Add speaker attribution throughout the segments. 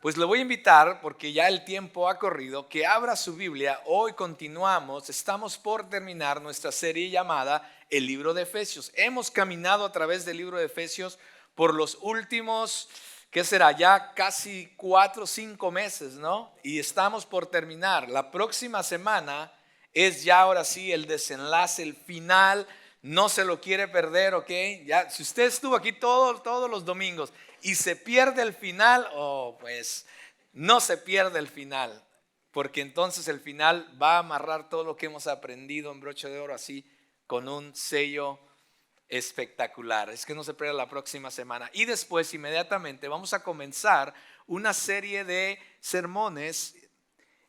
Speaker 1: Pues le voy a invitar, porque ya el tiempo ha corrido, que abra su Biblia. Hoy continuamos, estamos por terminar nuestra serie llamada El Libro de Efesios. Hemos caminado a través del Libro de Efesios por los últimos, ¿qué será? Ya casi 4 o 5 meses, ¿no? Y estamos por terminar. La próxima semana es ya ahora sí el desenlace, el final. No se lo quiere perder, ¿ok? Ya, si usted estuvo aquí todos los domingos y se pierde el final, pues no se pierde el final, porque entonces el final va a amarrar todo lo que hemos aprendido en broche de oro así con un sello espectacular. Es que no se pierda la próxima semana. Y después inmediatamente vamos a comenzar una serie de sermones,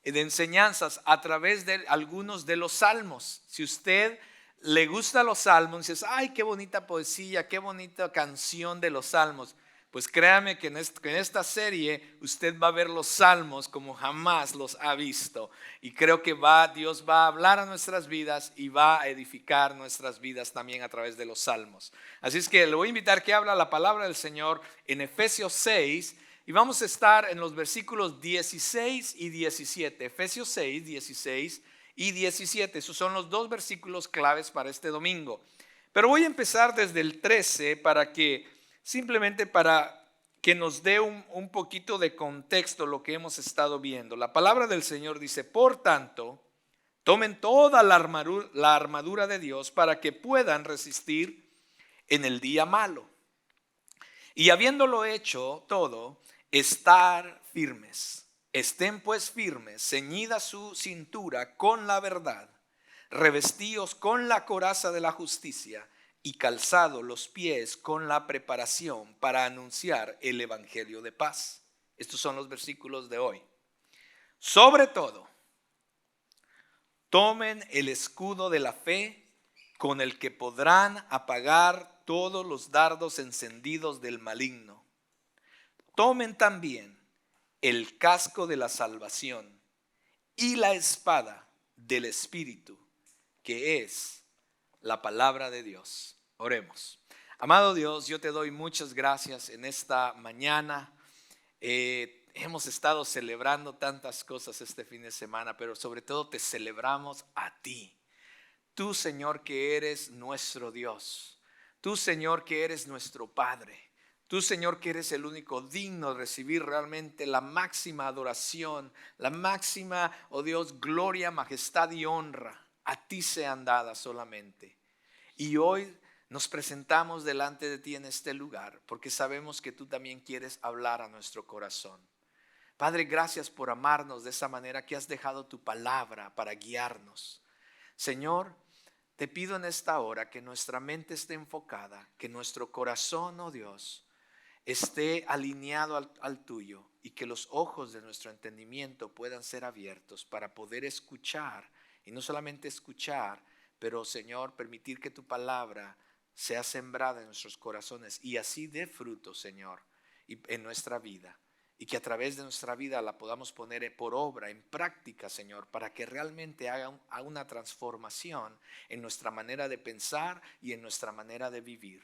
Speaker 1: de enseñanzas a través de algunos de los salmos. Si usted le gusta los salmos y dice, ay, qué bonita poesía, qué bonita canción de los salmos, pues créame que en esta serie usted va a ver los salmos como jamás los ha visto. Y creo que Dios va a hablar a nuestras vidas y va a edificar nuestras vidas también a través de los salmos. Así es que le voy a invitar que habla la palabra del Señor en Efesios 6. Y vamos a estar en los versículos 16 y 17. Efesios 6, 16 y 17. Esos son los dos versículos claves para este domingo. Pero voy a empezar desde el 13 simplemente para que nos dé un poquito de contexto lo que hemos estado viendo. La palabra del Señor dice, por tanto, tomen toda la armadura de Dios para que puedan resistir en el día malo. Y habiéndolo hecho todo, estar firmes. Estén pues firmes, ceñida su cintura con la verdad, revestíos con la coraza de la justicia y calzado los pies con la preparación para anunciar el evangelio de paz. Estos son los versículos de hoy. Sobre todo, tomen el escudo de la fe con el que podrán apagar todos los dardos encendidos del maligno. Tomen también el casco de la salvación y la espada del Espíritu, que es la palabra de Dios. Oremos. Amado Dios, yo te doy muchas gracias en esta mañana. Hemos estado celebrando tantas cosas este fin de semana, pero sobre todo te celebramos a ti. Tú, Señor, que eres nuestro Dios. Tú, Señor, que eres nuestro Padre. Tú, Señor, que eres el único digno de recibir realmente la máxima adoración, la máxima, oh Dios, gloria, majestad y honra. A ti sean dadas solamente. Y hoy nos presentamos delante de ti en este lugar, porque sabemos que tú también quieres hablar a nuestro corazón. Padre, gracias por amarnos de esa manera que has dejado tu palabra para guiarnos. Señor, te pido en esta hora que nuestra mente esté enfocada, que nuestro corazón, oh Dios, esté alineado al tuyo y que los ojos de nuestro entendimiento puedan ser abiertos para poder escuchar y no solamente escuchar, pero Señor, permitir que tu palabra sea sembrada en nuestros corazones y así dé fruto, Señor, en nuestra vida. Y que a través de nuestra vida la podamos poner por obra, en práctica, Señor, para que realmente haga una transformación en nuestra manera de pensar y en nuestra manera de vivir.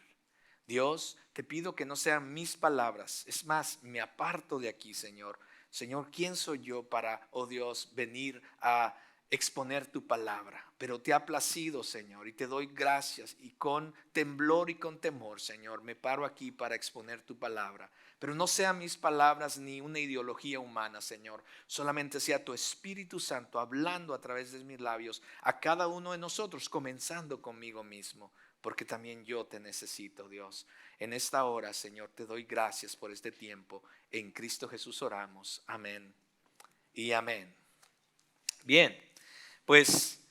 Speaker 1: Dios, te pido que no sean mis palabras. Es más, me aparto de aquí, Señor. Señor, ¿quién soy yo para, oh Dios, venir a exponer tu palabra? Pero te ha placido, Señor, y te doy gracias. Y con temblor y con temor, Señor, me paro aquí para exponer tu palabra. Pero no sean mis palabras ni una ideología humana, Señor. Solamente sea tu Espíritu Santo hablando a través de mis labios a cada uno de nosotros, comenzando conmigo mismo. Porque también yo te necesito, Dios. En esta hora, Señor, te doy gracias por este tiempo. En Cristo Jesús oramos. Amén y amén. Bien, pues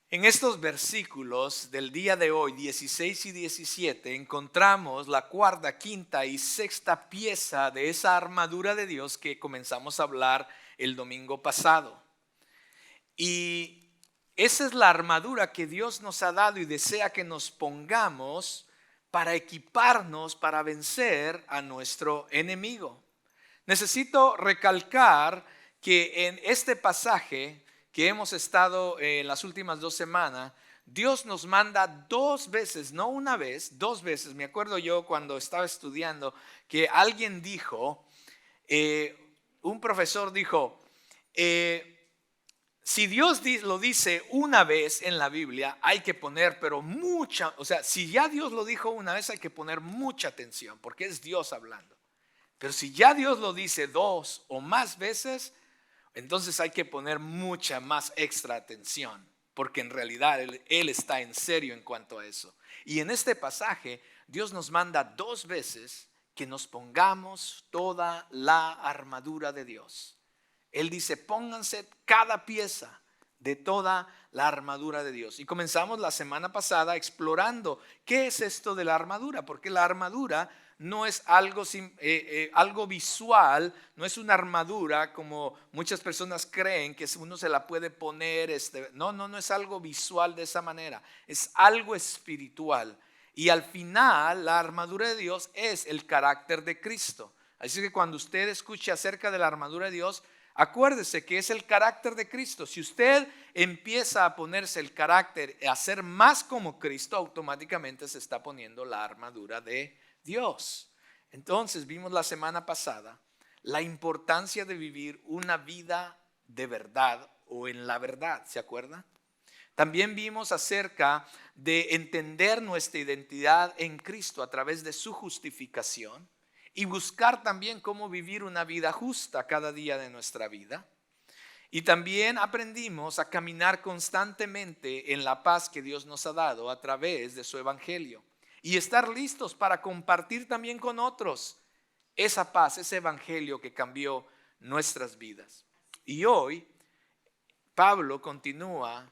Speaker 1: en estos versículos del día de hoy, 16 y 17, encontramos la cuarta, quinta y sexta pieza de esa armadura de Dios que comenzamos a hablar el domingo pasado. Y esa es la armadura que Dios nos ha dado y desea que nos pongamos para equiparnos, para vencer a nuestro enemigo. Necesito recalcar que en este pasaje que hemos estado en las últimas 2 semanas, Dios nos manda 2 veces, no una vez, 2 veces. Me acuerdo yo cuando estaba estudiando que alguien dijo, profesor dijo, si Dios lo dice una vez en la Biblia, hay que poner, pero mucha, o sea, si ya Dios lo dijo una vez, hay que poner mucha atención, porque es Dios hablando. Pero si ya Dios lo dice 2 o más veces, entonces hay que poner mucha más extra atención, porque en realidad Él está en serio en cuanto a eso. Y en este pasaje, Dios nos manda 2 veces que nos pongamos toda la armadura de Dios. Él dice, pónganse cada pieza de toda la armadura de Dios. Y comenzamos la semana pasada explorando qué es esto de la armadura, porque la armadura no es algo visual, no es una armadura como muchas personas creen que uno se la puede poner. No es algo visual de esa manera, es algo espiritual. Y al final la armadura de Dios es el carácter de Cristo. Así que cuando usted escuche acerca de la armadura de Dios, acuérdese que es el carácter de Cristo. Si usted empieza a ponerse el carácter, a ser más como Cristo, automáticamente se está poniendo la armadura de Dios. Entonces vimos la semana pasada la importancia de vivir una vida de verdad o en la verdad, ¿se acuerda? También vimos acerca de entender nuestra identidad en Cristo a través de su justificación y buscar también cómo vivir una vida justa cada día de nuestra vida. Y también aprendimos a caminar constantemente en la paz que Dios nos ha dado a través de su evangelio y estar listos para compartir también con otros esa paz, ese evangelio que cambió nuestras vidas. Y hoy Pablo continúa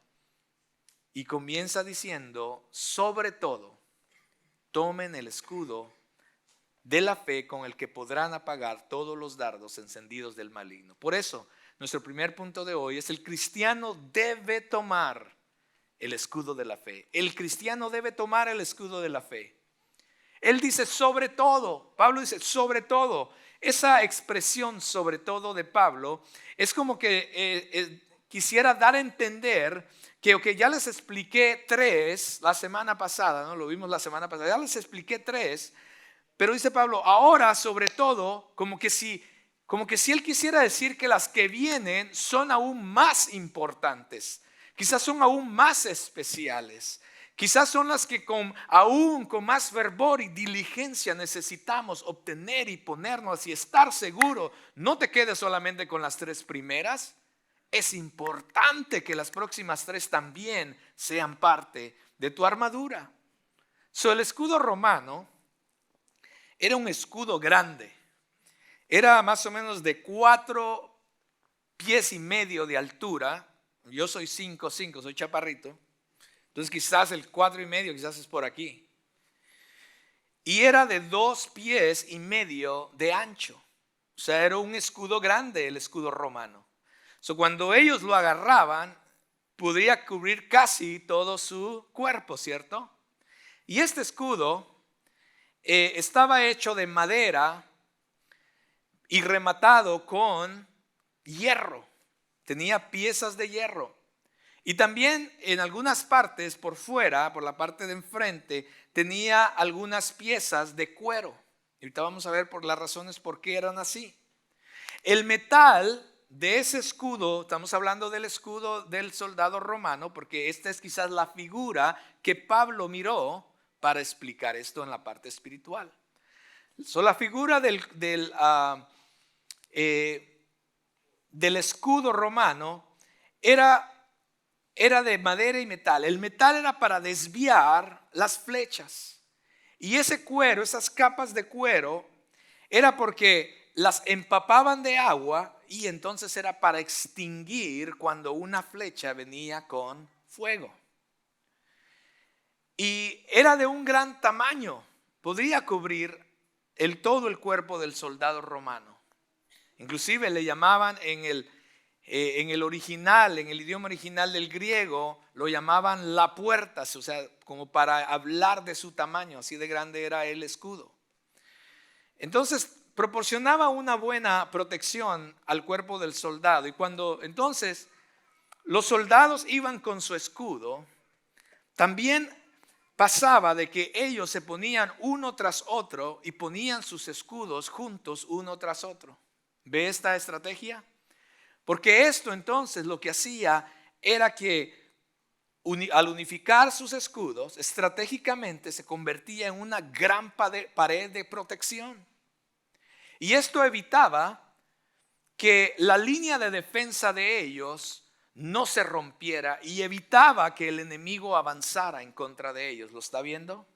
Speaker 1: y comienza diciendo, sobre todo, tomen el escudo de la fe con el que podrán apagar todos los dardos encendidos del maligno. Por eso, nuestro primer punto de hoy es: el cristiano debe tomar el escudo de la fe. El cristiano debe tomar el escudo de la fe. Él dice sobre todo, Pablo dice sobre todo. Esa expresión sobre todo de Pablo es como que quisiera dar a entender que ya les expliqué 3 la semana pasada, ¿no? Lo vimos la semana pasada, ya les expliqué 3, pero dice Pablo, ahora sobre todo, como que si él quisiera decir que las que vienen son aún más importantes, quizás son aún más especiales, quizás son las que aún con más fervor y diligencia necesitamos obtener y ponernos y estar seguro. No te quedes solamente con las 3 primeras. Es importante que las próximas 3 también sean parte de tu armadura. El escudo romano era un escudo grande. Era más o menos de 4,5 pies de altura. Yo soy 5'5", soy chaparrito. Entonces quizás el 4,5 quizás es por aquí. Y era de 2,5 pies de ancho. O sea, era un escudo grande el escudo romano. Cuando ellos lo agarraban, podría cubrir casi todo su cuerpo, ¿cierto? Y este escudo estaba hecho de madera y rematado con hierro. Tenía piezas de hierro. Y también en algunas partes por fuera, por la parte de enfrente, tenía algunas piezas de cuero. Y ahorita vamos a ver por las razones por qué eran así. El metal de ese escudo, estamos hablando del escudo del soldado romano, porque esta es quizás la figura que Pablo miró para explicar esto en la parte espiritual. La figura del escudo romano era de madera y metal. El metal era para desviar las flechas. Y ese cuero, esas capas de cuero, era porque las empapaban de agua y entonces era para extinguir cuando una flecha venía con fuego. Y era de un gran tamaño, podría cubrir todo el cuerpo del soldado romano. Inclusive le llamaban en el original, en el idioma original del griego, lo llamaban la puerta, o sea, como para hablar de su tamaño, así de grande era el escudo. Entonces proporcionaba una buena protección al cuerpo del soldado. Y cuando entonces los soldados iban con su escudo, también pasaba de que ellos se ponían uno tras otro y ponían sus escudos juntos uno tras otro. ¿Ve esta estrategia? Porque esto entonces lo que hacía era que al unificar sus escudos, estratégicamente se convertía en una gran pared de protección. Y esto evitaba que la línea de defensa de ellos no se rompiera y evitaba que el enemigo avanzara en contra de ellos. ¿Lo está viendo?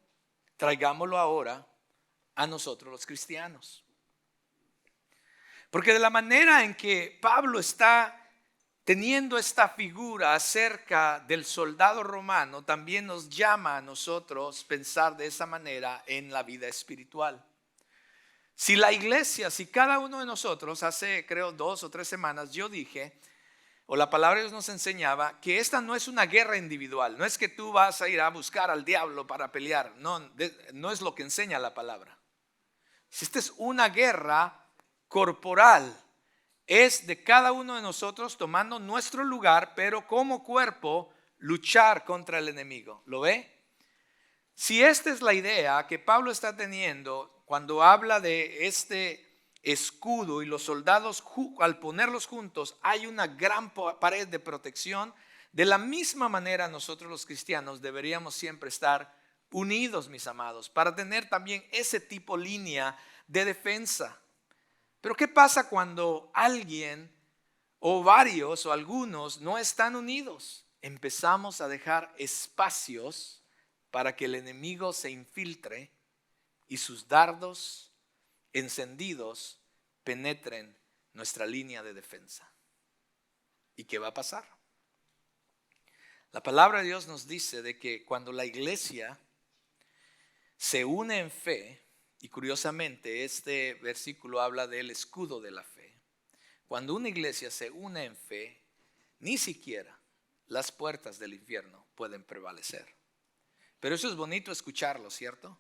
Speaker 1: Traigámoslo ahora a nosotros los cristianos. Porque de la manera en que Pablo está teniendo esta figura acerca del soldado romano, también nos llama a nosotros pensar de esa manera en la vida espiritual. Si la iglesia, si cada uno de nosotros, hace creo 2 o 3 semanas yo dije, o la palabra de Dios nos enseñaba, que esta no es una guerra individual, no es que tú vas a ir a buscar al diablo para pelear, no es lo que enseña la palabra. Si esta es una guerra corporal, es de cada uno de nosotros tomando nuestro lugar, pero como cuerpo luchar contra el enemigo. ¿Lo ve? Si esta es la idea que Pablo está teniendo cuando habla de este escudo y los soldados, al ponerlos juntos hay una gran pared de protección, de la misma manera nosotros los cristianos deberíamos siempre estar unidos, mis amados, para tener también ese tipo de línea de defensa. Pero ¿qué pasa cuando alguien o varios o algunos no están unidos? Empezamos a dejar espacios para que el enemigo se infiltre y sus dardos encendidos penetren nuestra línea de defensa. ¿Y qué va a pasar? La palabra de Dios nos dice de que cuando la iglesia se une en fe, y curiosamente este versículo habla del escudo de la fe. Cuando una iglesia se une en fe, ni siquiera las puertas del infierno pueden prevalecer. Pero eso es bonito escucharlo, ¿cierto?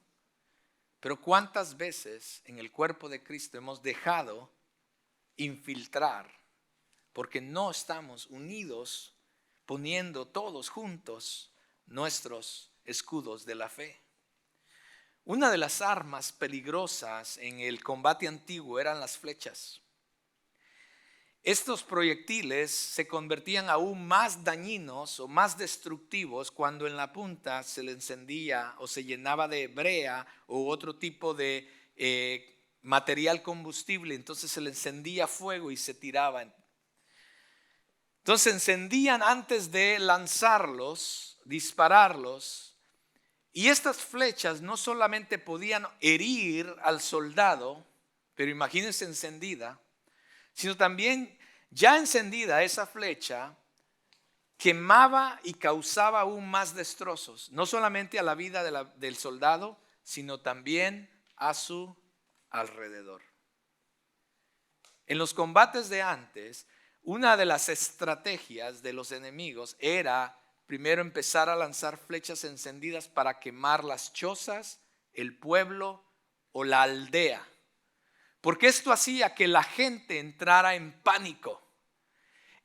Speaker 1: Pero ¿cuántas veces en el cuerpo de Cristo hemos dejado infiltrar porque no estamos unidos, poniendo todos juntos nuestros escudos de la fe? Una de las armas peligrosas en el combate antiguo eran las flechas. Estos proyectiles se convertían aún más dañinos o más destructivos cuando en la punta se le encendía o se llenaba de brea o otro tipo de material combustible. Entonces se le encendía fuego y se tiraba. Entonces encendían antes de lanzarlos, dispararlos. Y estas flechas no solamente podían herir al soldado, pero imagínense encendida, sino también ya encendida esa flecha quemaba y causaba aún más destrozos, no solamente a la vida del soldado, sino también a su alrededor. En los combates de antes, una de las estrategias de los enemigos era primero empezar a lanzar flechas encendidas para quemar las chozas, el pueblo o la aldea. Porque esto hacía que la gente entrara en pánico.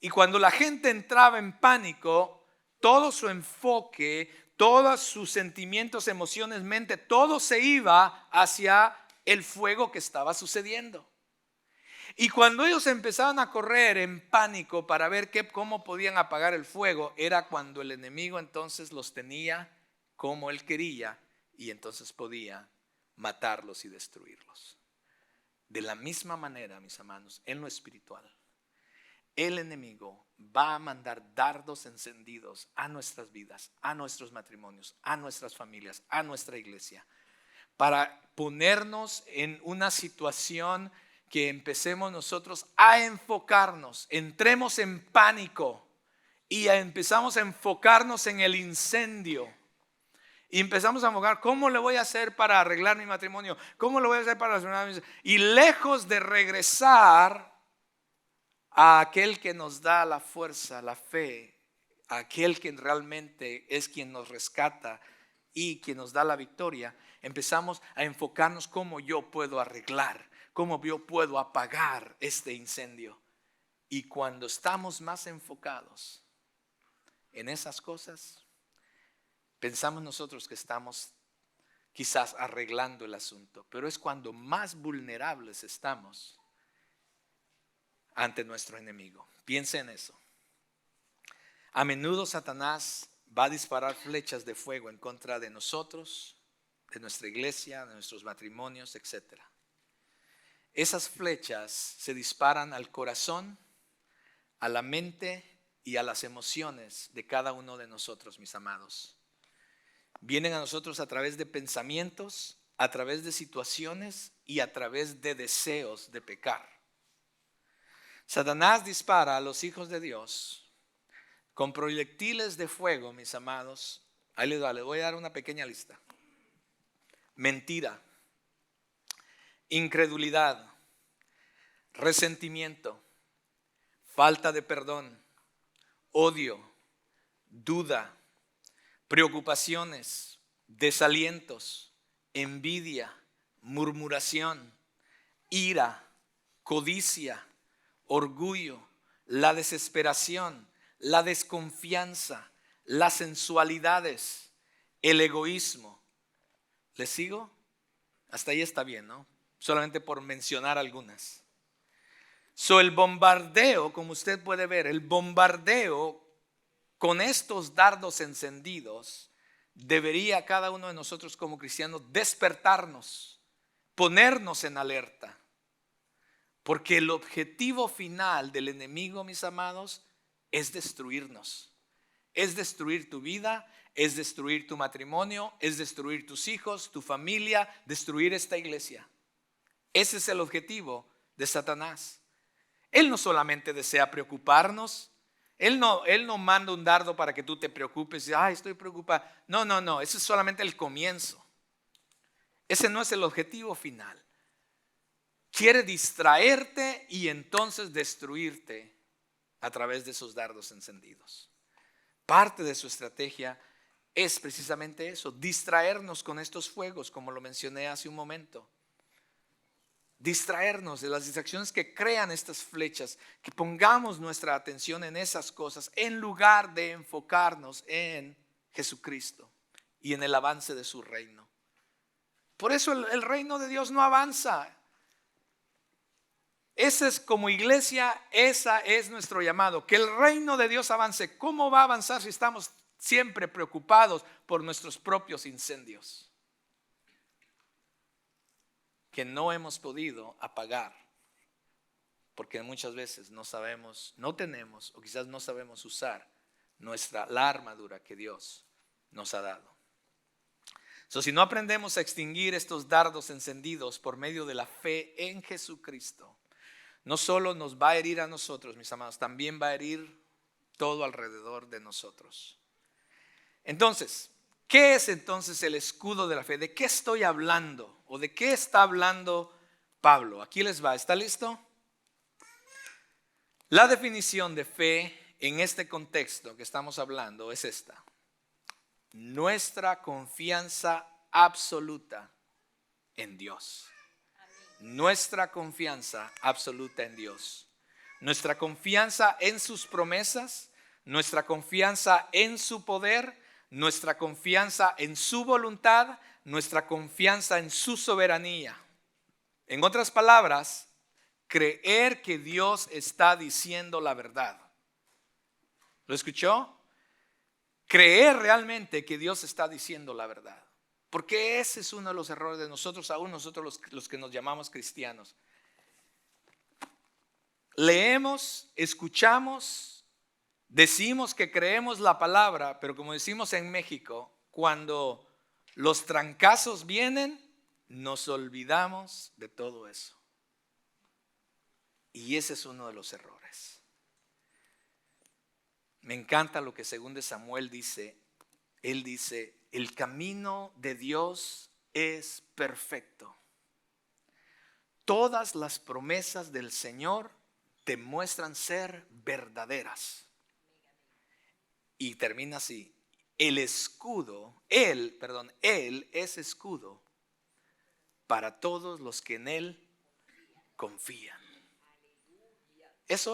Speaker 1: Y cuando la gente entraba en pánico, todo su enfoque, todos sus sentimientos, emociones, mente, todo se iba hacia el fuego que estaba sucediendo. Y cuando ellos empezaban a correr en pánico para ver cómo podían apagar el fuego, era cuando el enemigo entonces los tenía como él quería y entonces podía matarlos y destruirlos. De la misma manera, mis hermanos, en lo espiritual, el enemigo va a mandar dardos encendidos a nuestras vidas, a nuestros matrimonios, a nuestras familias, a nuestra iglesia, para ponernos en una situación que empecemos nosotros a enfocarnos, entremos en pánico y empezamos a enfocarnos en el incendio. Y empezamos a enfocar, ¿cómo le voy a hacer para arreglar mi matrimonio? ¿Cómo le voy a hacer para arreglar mi... Y lejos de regresar a aquel que nos da la fuerza, la fe, a aquel que realmente es quien nos rescata y quien nos da la victoria, empezamos a enfocarnos cómo yo puedo arreglar, cómo yo puedo apagar este incendio. Y cuando estamos más enfocados en esas cosas, pensamos nosotros que estamos quizás arreglando el asunto, pero es cuando más vulnerables estamos ante nuestro enemigo. Piense en eso. A menudo Satanás va a disparar flechas de fuego en contra de nosotros, de nuestra iglesia, de nuestros matrimonios, etc. Esas flechas se disparan al corazón, a la mente y a las emociones de cada uno de nosotros, mis amados. Vienen a nosotros a través de pensamientos, a través de situaciones y a través de deseos de pecar. Satanás dispara a los hijos de Dios con proyectiles de fuego, mis amados. Ahí les voy a dar una pequeña lista. Mentira, incredulidad, resentimiento, falta de perdón, odio, duda, preocupaciones, desalientos, envidia, murmuración, ira, codicia, orgullo, la desesperación, la desconfianza, las sensualidades, el egoísmo. ¿Les sigo? Hasta ahí está bien, ¿no? Solamente por mencionar algunas. El bombardeo, como usted puede ver, el bombardeo con estos dardos encendidos debería cada uno de nosotros como cristianos despertarnos, ponernos en alerta. Porque el objetivo final del enemigo, mis amados, es destruirnos. Es destruir tu vida, es destruir tu matrimonio, es destruir tus hijos, tu familia, destruir esta iglesia. Ese es el objetivo de Satanás. Él no solamente desea preocuparnos. Él no manda un dardo para que tú te preocupes y estoy preocupado. No, ese es solamente el comienzo. Ese no es el objetivo final. Quiere distraerte y entonces destruirte a través de esos dardos encendidos. Parte de su estrategia es precisamente eso, distraernos con estos fuegos, como lo mencioné hace un momento. Distraernos de las distracciones que crean estas flechas, que pongamos nuestra atención en esas cosas en lugar de enfocarnos en Jesucristo y en el avance de su reino. Por eso el reino de Dios no avanza. Ese es como iglesia, esa es nuestro llamado, que el reino de Dios avance. ¿Cómo va a avanzar si estamos siempre preocupados por nuestros propios incendios que no hemos podido apagar? Porque muchas veces no sabemos, no tenemos o quizás no sabemos usar la armadura que Dios nos ha dado. Si no aprendemos a extinguir estos dardos encendidos por medio de la fe en Jesucristo, no solo nos va a herir a nosotros, mis amados, también va a herir todo alrededor de nosotros. Entonces, ¿qué es entonces el escudo de la fe? ¿De qué estoy hablando? ¿O de qué está hablando Pablo? Aquí les va, ¿está listo? La definición de fe en este contexto que estamos hablando es esta: nuestra confianza absoluta en Dios. Nuestra confianza absoluta en Dios. Nuestra confianza en sus promesas, nuestra confianza en su poder, nuestra confianza en su voluntad, nuestra confianza en su soberanía. En otras palabras, creer que Dios está diciendo la verdad. ¿Lo escuchó? Creer realmente que Dios está diciendo la verdad. Porque ese es uno de los errores de nosotros, aún nosotros los que nos llamamos cristianos. Leemos, escuchamos, decimos que creemos la palabra, pero como decimos en México, cuando los trancazos vienen, nos olvidamos de todo eso. Y ese es uno de los errores. Me encanta lo que según de Samuel dice. Él dice: el camino de Dios es perfecto. Todas las promesas del Señor demuestran ser verdaderas. Y termina así: Él es escudo para todos los que en Él confían. Ese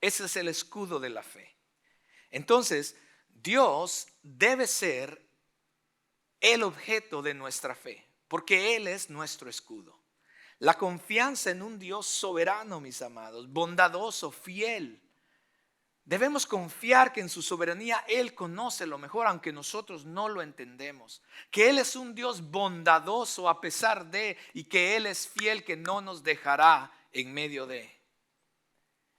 Speaker 1: es el escudo de la fe. Entonces, Dios debe ser el objeto de nuestra fe, porque Él es nuestro escudo. la confianza en un Dios soberano, mis amados, bondadoso, fiel. Debemos confiar que en su soberanía Él conoce lo mejor, aunque nosotros no lo entendemos. Que Él es un Dios bondadoso a pesar de, y que Él es fiel, que no nos dejará en medio de.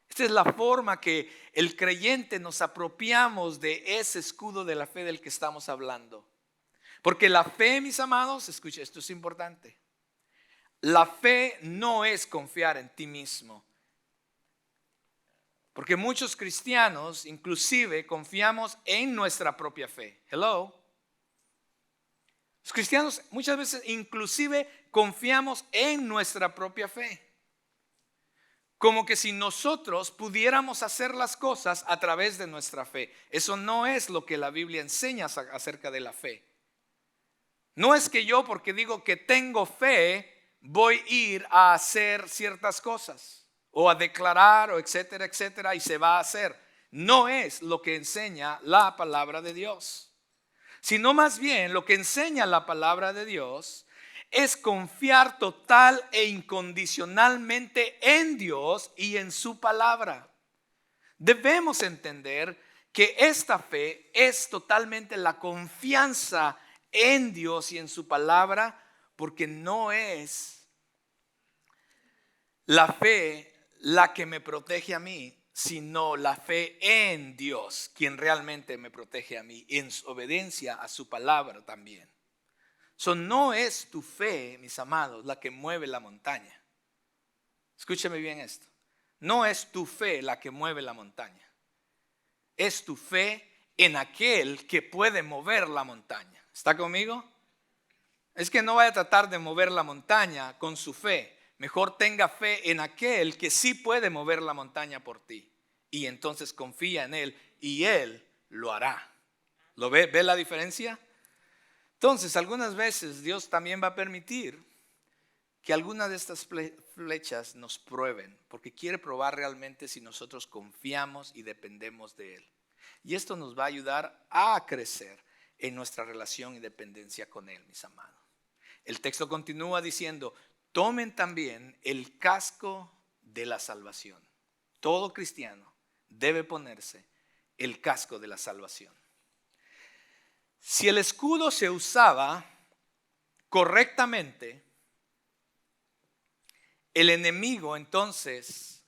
Speaker 1: Esta es la forma que el creyente nos apropiamos de ese escudo de la fe del que estamos hablando. Porque la fe, mis amados, escucha, esto es importante. La fe no es confiar en ti mismo. Porque muchos cristianos inclusive confiamos en nuestra propia fe. Hello. Los cristianos muchas veces inclusive confiamos en nuestra propia fe. Como que si nosotros pudiéramos hacer las cosas a través de nuestra fe. Eso no es lo que la Biblia enseña acerca de la fe. No es que yo, porque digo que tengo fe, voy a ir a hacer ciertas cosas o a declarar o etcétera, etcétera, y se va a hacer. No es lo que enseña la palabra de Dios, sino más bien lo que enseña la palabra de Dios es confiar total e incondicionalmente en Dios y en su palabra. Debemos entender que esta fe es totalmente la confianza en Dios y en su palabra, porque no es la fe la que me protege a mí, sino la fe en Dios, quien realmente me protege a mí, en obediencia a su palabra también. No es tu fe, mis amados, la que mueve la montaña. Escúcheme bien esto. No es tu fe la que mueve la montaña. Es tu fe en aquel que puede mover la montaña. ¿Está conmigo? Es que no vaya a tratar de mover la montaña con su fe. Mejor tenga fe en aquel que sí puede mover la montaña por ti. Y entonces confía en él y él lo hará. ¿Lo ve? ¿Ve la diferencia? Entonces, algunas veces Dios también va a permitir que algunas de estas flechas nos prueben, porque quiere probar realmente si nosotros confiamos y dependemos de Él. Y esto nos va a ayudar a crecer en nuestra relación y dependencia con Él, mis amados. El texto continúa diciendo, tomen también el casco de la salvación. Todo cristiano debe ponerse el casco de la salvación. Si el escudo se usaba correctamente, el enemigo entonces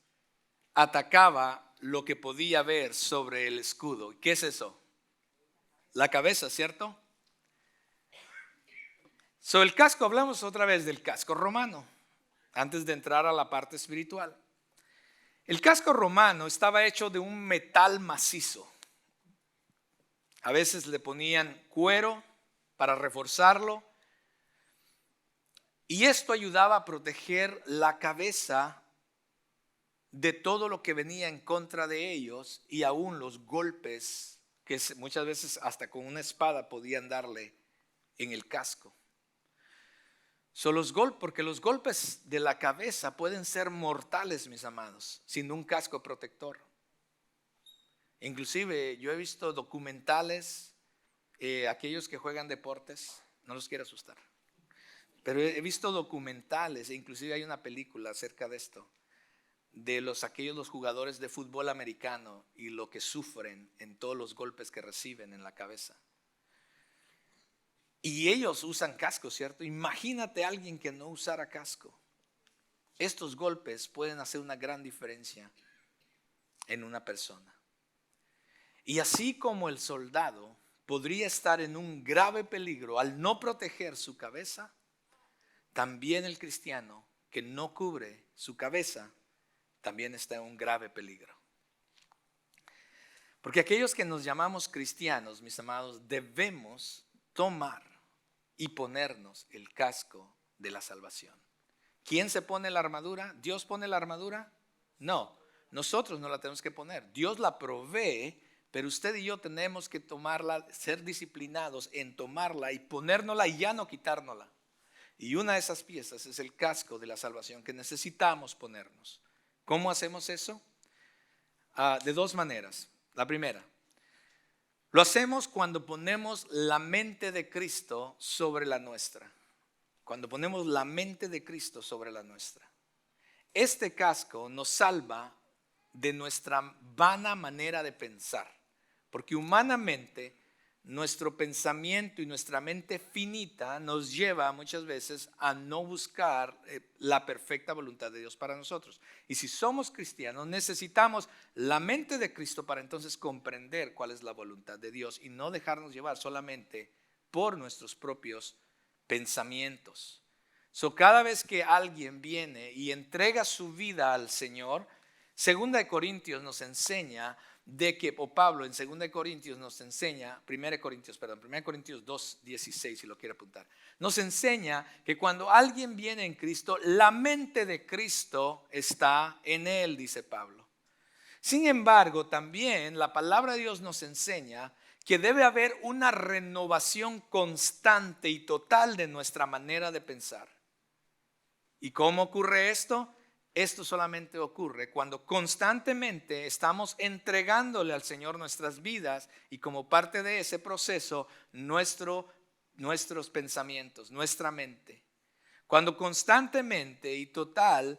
Speaker 1: atacaba lo que podía ver sobre el escudo. ¿Qué es eso? La cabeza, ¿cierto? Sobre el casco, hablamos otra vez del casco romano, antes de entrar a la parte espiritual. El casco romano estaba hecho de un metal macizo. A veces le ponían cuero para reforzarlo. Y esto ayudaba a proteger la cabeza de todo lo que venía en contra de ellos y aún los golpes que muchas veces hasta con una espada podían darle en el casco. Porque los golpes de la cabeza pueden ser mortales, mis amados, sin un casco protector. Inclusive yo he visto documentales, aquellos que juegan deportes, no los quiero asustar, pero he visto documentales, e inclusive hay una película acerca de esto, de los jugadores de fútbol americano y lo que sufren en todos los golpes que reciben en la cabeza. Y ellos usan casco, ¿cierto? Imagínate a alguien que no usara casco. Estos golpes pueden hacer una gran diferencia en una persona. Y así como el soldado podría estar en un grave peligro al no proteger su cabeza, también el cristiano que no cubre su cabeza también está en un grave peligro. Porque aquellos que nos llamamos cristianos, mis amados, debemos tomar y ponernos el casco de la salvación. ¿Quién se pone la armadura? ¿Dios pone la armadura? No, nosotros no la tenemos que poner. Dios la provee, pero usted y yo tenemos que tomarla, ser disciplinados en tomarla y ponérnosla y ya no quitárnosla. Y una de esas piezas es el casco de la salvación que necesitamos ponernos. ¿Cómo hacemos eso? De dos maneras. La primera, lo hacemos cuando ponemos la mente de Cristo sobre la nuestra. cuando ponemos la mente de Cristo sobre la nuestra. Este casco nos salva de nuestra vana manera de pensar, porque humanamente nuestro pensamiento y nuestra mente finita nos lleva muchas veces a no buscar la perfecta voluntad de Dios para nosotros. Y si somos cristianos, necesitamos la mente de Cristo para entonces comprender cuál es la voluntad de Dios y no dejarnos llevar solamente por nuestros propios pensamientos. Cada vez que alguien viene y entrega su vida al Señor, 2 Corintios nos enseña de que, o Pablo en 2 Corintios nos enseña, 1 Corintios 2:16, si lo quiere apuntar, nos enseña que cuando alguien viene en Cristo, la mente de Cristo está en él, dice Pablo. Sin embargo, también la palabra de Dios nos enseña que debe haber una renovación constante y total de nuestra manera de pensar. ¿Y cómo ocurre esto? Esto solamente ocurre cuando constantemente estamos entregándole al Señor nuestras vidas y como parte de ese proceso nuestros pensamientos, nuestra mente. Cuando constantemente y total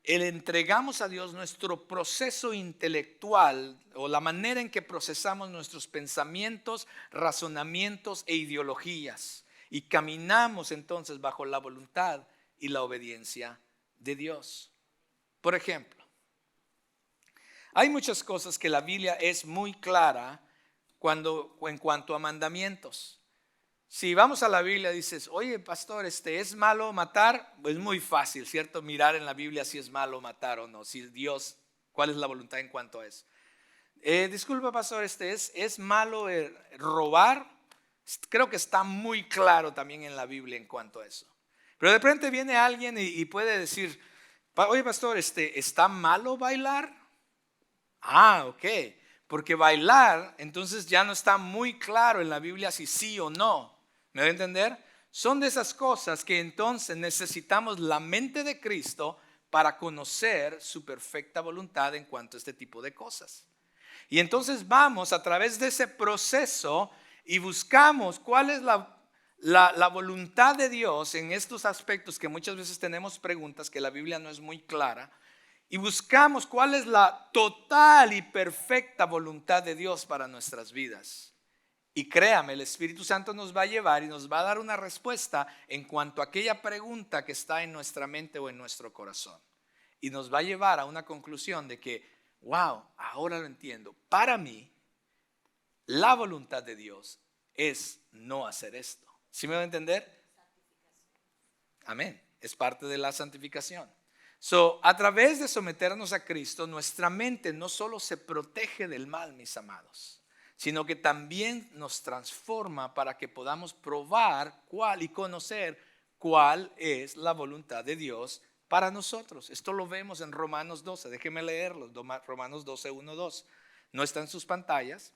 Speaker 1: entregamos a Dios nuestro proceso intelectual o la manera en que procesamos nuestros pensamientos, razonamientos e ideologías y caminamos entonces bajo la voluntad y la obediencia de Dios. Por ejemplo, hay muchas cosas que la Biblia es muy clara en cuanto a mandamientos. Si vamos a la Biblia dices, oye pastor, ¿es malo matar? Pues muy fácil, ¿cierto? Mirar en la Biblia si es malo matar o no, si Dios, cuál es la voluntad en cuanto a eso. Disculpa pastor, ¿es malo robar? Creo que está muy claro también en la Biblia en cuanto a eso. Pero de repente viene alguien y puede decir, oye pastor, ¿está malo bailar? Ok, porque bailar entonces ya no está muy claro en la Biblia si sí o no. ¿Me voy a entender? Son de esas cosas que entonces necesitamos la mente de Cristo para conocer su perfecta voluntad en cuanto a este tipo de cosas. Y entonces vamos a través de ese proceso y buscamos cuál es la voluntad de Dios en estos aspectos que muchas veces tenemos preguntas que la Biblia no es muy clara. Y buscamos cuál es la total y perfecta voluntad de Dios para nuestras vidas. Y créame, el Espíritu Santo nos va a llevar y nos va a dar una respuesta en cuanto a aquella pregunta que está en nuestra mente o en nuestro corazón. Y nos va a llevar a una conclusión de que, wow, ahora lo entiendo. Para mí, la voluntad de Dios es no hacer esto. ¿Sí me va a entender? Amén. Es parte de la santificación. A través de someternos a Cristo, nuestra mente no solo se protege del mal, mis amados, sino que también nos transforma para que podamos probar cuál y conocer cuál es la voluntad de Dios para nosotros. Esto lo vemos en Romanos 12. Déjenme leerlo. Romanos 12, 1, 2. No está en sus pantallas.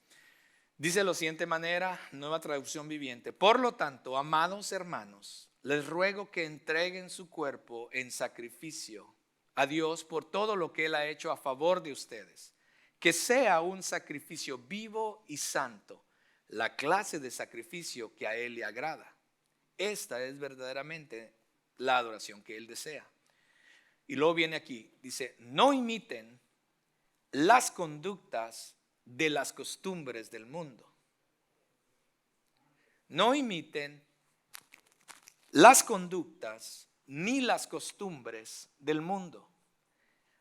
Speaker 1: Dice de la siguiente manera, nueva traducción viviente. Por lo tanto, amados hermanos, les ruego que entreguen su cuerpo en sacrificio a Dios por todo lo que Él ha hecho a favor de ustedes. Que sea un sacrificio vivo y santo, la clase de sacrificio que a Él le agrada. Esta es verdaderamente la adoración que Él desea. Y luego viene aquí, dice, no imiten las conductas de las costumbres del mundo. No imiten las conductas ni las costumbres del mundo.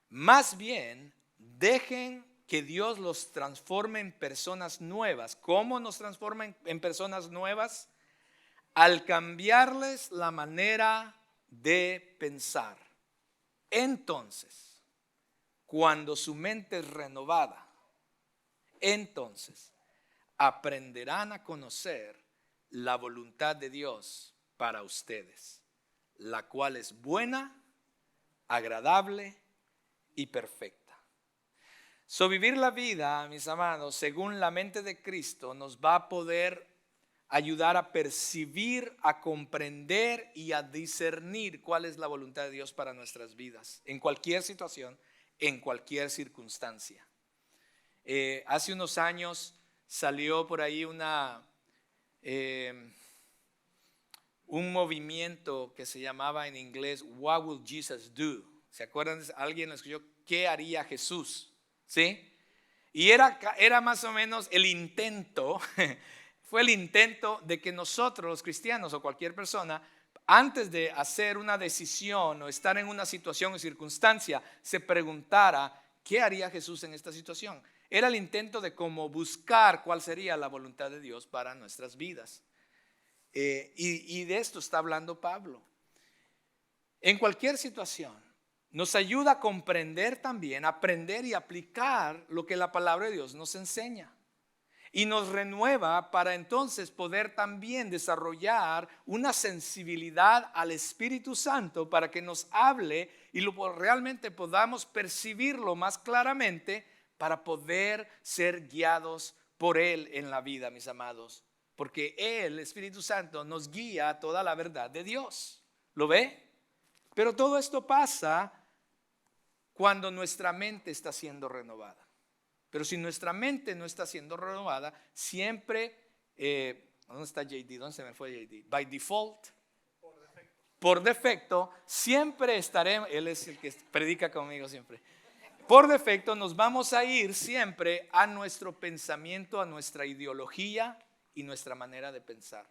Speaker 1: Más bien, dejen que Dios los transforme en personas nuevas. ¿Cómo nos transforma en personas nuevas? Al cambiarles la manera de pensar. Entonces, cuando su mente es renovada, entonces aprenderán a conocer la voluntad de Dios para ustedes, la cual es buena, agradable y perfecta. Vivir la vida, mis amados, según la mente de Cristo, nos va a poder ayudar a percibir, a comprender y a discernir cuál es la voluntad de Dios para nuestras vidas, en cualquier situación, en cualquier circunstancia. Hace unos años salió por ahí un movimiento que se llamaba en inglés What Will Jesus Do? ¿Se acuerdan? Alguien escuchó ¿qué haría Jesús? ¿Sí? Y era más o menos el intento, fue el intento de que nosotros los cristianos o cualquier persona, antes de hacer una decisión o estar en una situación o circunstancia, se preguntara ¿qué haría Jesús en esta situación? Era el intento de cómo buscar cuál sería la voluntad de Dios para nuestras vidas. Y de esto está hablando Pablo. En cualquier situación, nos ayuda a comprender también, aprender y aplicar lo que la palabra de Dios nos enseña. Y nos renueva para entonces poder también desarrollar una sensibilidad al Espíritu Santo para que nos hable y realmente podamos percibirlo más claramente para poder ser guiados por Él en la vida, mis amados. Porque Él, el Espíritu Santo, nos guía a toda la verdad de Dios. ¿Lo ve? Pero todo esto pasa cuando nuestra mente está siendo renovada. Pero si nuestra mente no está siendo renovada, siempre, ¿dónde está JD? ¿Dónde se me fue JD? By default, por defecto, siempre estaremos, él es el que predica conmigo siempre. Por defecto nos vamos a ir siempre a nuestro pensamiento, a nuestra ideología y nuestra manera de pensar.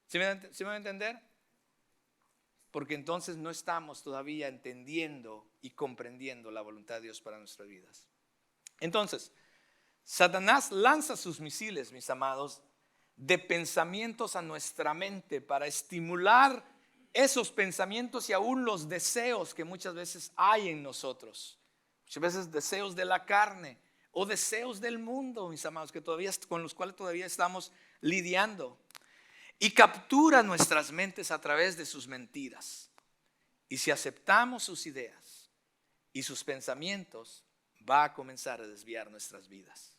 Speaker 1: ¿Sí me va a entender? Porque entonces no estamos todavía entendiendo y comprendiendo la voluntad de Dios para nuestras vidas. Entonces, Satanás lanza sus misiles, mis amados, de pensamientos a nuestra mente para estimular esos pensamientos y aún los deseos que muchas veces hay en nosotros. Muchas veces deseos de la carne o deseos del mundo, mis amados, con los cuales todavía estamos lidiando. Y captura nuestras mentes a través de sus mentiras. Y si aceptamos sus ideas y sus pensamientos, va a comenzar a desviar nuestras vidas.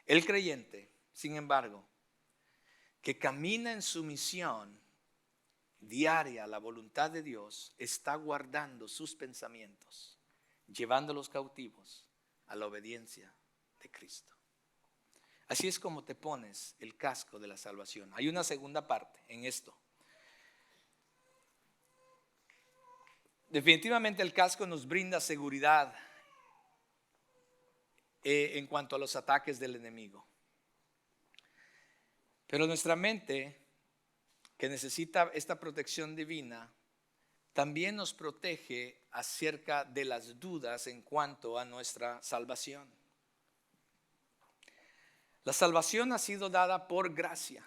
Speaker 1: El creyente, sin embargo, que camina en sumisión diaria a la voluntad de Dios, está guardando sus pensamientos, llevándolos cautivos a la obediencia de Cristo. Así es como te pones el casco de la salvación. Hay una segunda parte en esto. Definitivamente el casco nos brinda seguridad en cuanto a los ataques del enemigo. Pero nuestra mente, que necesita esta protección divina, también nos protege acerca de las dudas en cuanto a nuestra salvación. La salvación ha sido dada por gracia.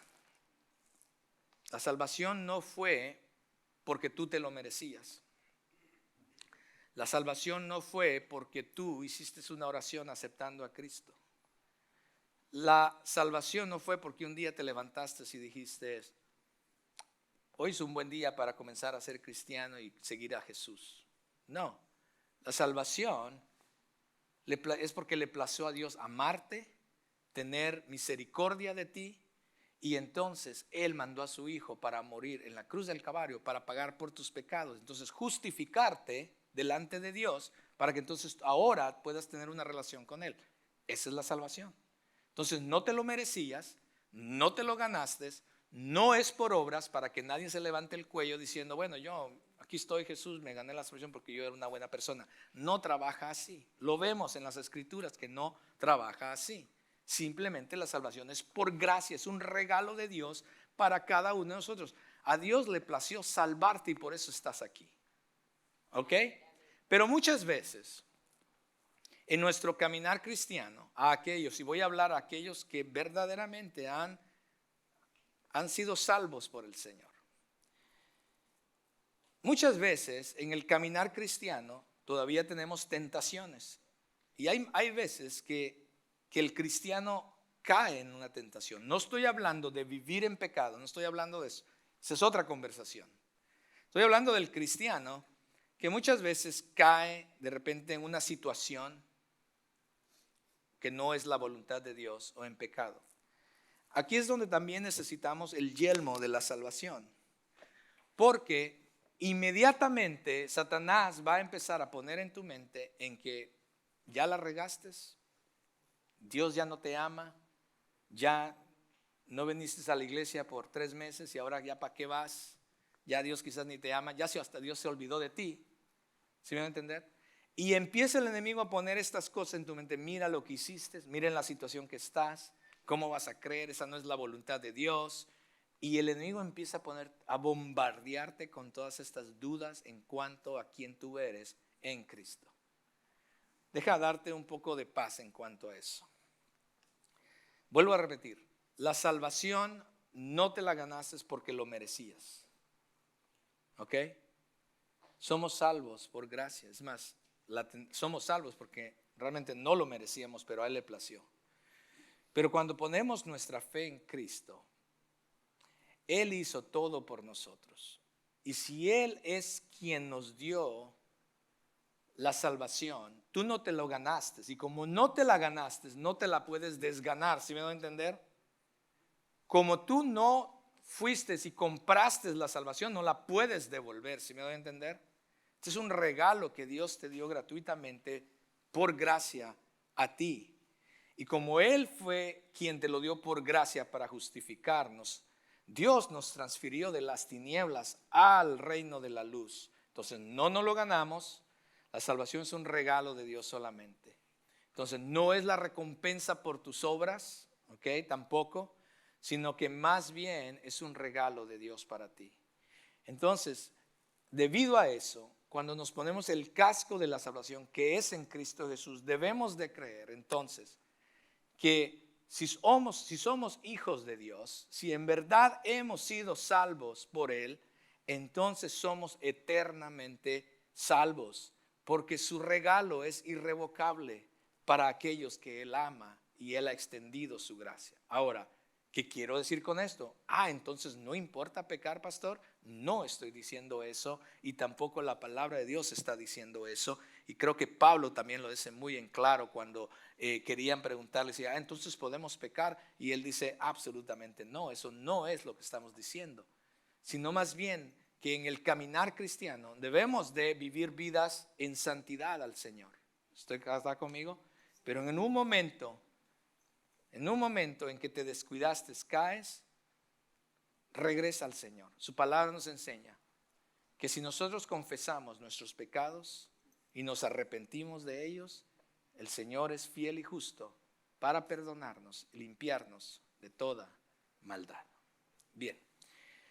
Speaker 1: La salvación no fue porque tú te lo merecías. La salvación no fue porque tú hiciste una oración aceptando a Cristo. La salvación no fue porque un día te levantaste y dijiste, hoy es un buen día para comenzar a ser cristiano y seguir a Jesús. No, la salvación es porque le plació a Dios amarte, tener misericordia de ti, y entonces Él mandó a su Hijo para morir en la cruz del Calvario para pagar por tus pecados. Entonces justificarte delante de Dios para que entonces ahora puedas tener una relación con Él. Esa es la salvación. Entonces no te lo merecías, no te lo ganaste, no es por obras para que nadie se levante el cuello diciendo, bueno, yo aquí estoy, Jesús, me gané la salvación porque yo era una buena persona. No trabaja así. Lo vemos en las Escrituras que no trabaja así. Simplemente la salvación es por gracia, es un regalo de Dios para cada uno de nosotros. A Dios le plació salvarte y por eso estás aquí. ¿Ok? Pero muchas veces en nuestro caminar cristiano, a aquellos, y voy a hablar a aquellos que verdaderamente han sido salvos por el Señor. Muchas veces en el caminar cristiano todavía tenemos tentaciones. Y hay veces que el cristiano cae en una tentación. No estoy hablando de vivir en pecado, no estoy hablando de eso. Esa es otra conversación. Estoy hablando del cristiano que muchas veces cae de repente en una situación que no es la voluntad de Dios o en pecado. Aquí es donde también necesitamos el yelmo de la salvación. Porque inmediatamente Satanás va a empezar a poner en tu mente en que ya la regaste, Dios ya no te ama, ya no viniste a la iglesia por 3 meses y ahora ya para qué vas. ya Dios quizás ni te ama, ya hasta Dios se olvidó de ti. ¿Sí me van a entender? Y empieza el enemigo a poner estas cosas en tu mente. Mira lo que hiciste, miren la situación que estás, cómo vas a creer, esa no es la voluntad de Dios. Y el enemigo empieza a bombardearte con todas estas dudas en cuanto a quién tú eres en Cristo. Deja darte un poco de paz en cuanto a eso. Vuelvo a repetir, la salvación no te la ganaste porque lo merecías. ¿Ok? Somos salvos por gracia. Es más, somos salvos porque realmente no lo merecíamos, pero a Él le plació. Pero cuando ponemos nuestra fe en Cristo, Él hizo todo por nosotros. Y si Él es quien nos dio la salvación, tú no te lo ganaste. Y como no te la ganaste, no te la puedes desganar. ¿Sí me doy a entender? Como tú no fuiste y compraste la salvación, no la puedes devolver. ¿Sí me doy a entender? Este es un regalo que Dios te dio gratuitamente por gracia a ti. Y como Él fue quien te lo dio por gracia para justificarnos, Dios nos transfirió de las tinieblas al reino de la luz. Entonces no nos lo ganamos. La salvación es un regalo de Dios solamente. Entonces no es la recompensa por tus obras, ¿ok? Tampoco, sino que más bien es un regalo de Dios para ti. Entonces, debido a eso, cuando nos ponemos el casco de la salvación que es en Cristo Jesús, debemos de creer entonces que si somos hijos de Dios, si en verdad hemos sido salvos por Él, entonces somos eternamente salvos, porque su regalo es irrevocable para aquellos que Él ama y Él ha extendido su gracia. Ahora, ¿qué quiero decir con esto? Entonces no importa pecar, pastor. No estoy diciendo eso, y tampoco la palabra de Dios está diciendo eso. Y creo que Pablo también lo dice muy en claro cuando querían preguntarle, decía, entonces podemos pecar. Y él dice, absolutamente no, eso no es lo que estamos diciendo, sino más bien que en el caminar cristiano debemos de vivir vidas en santidad al Señor. ¿Está conmigo? Pero en un momento en que te descuidaste, caes, regresa al Señor. Su palabra nos enseña que si nosotros confesamos nuestros pecados y nos arrepentimos de ellos, el Señor es fiel y justo para perdonarnos y limpiarnos de toda maldad. Bien,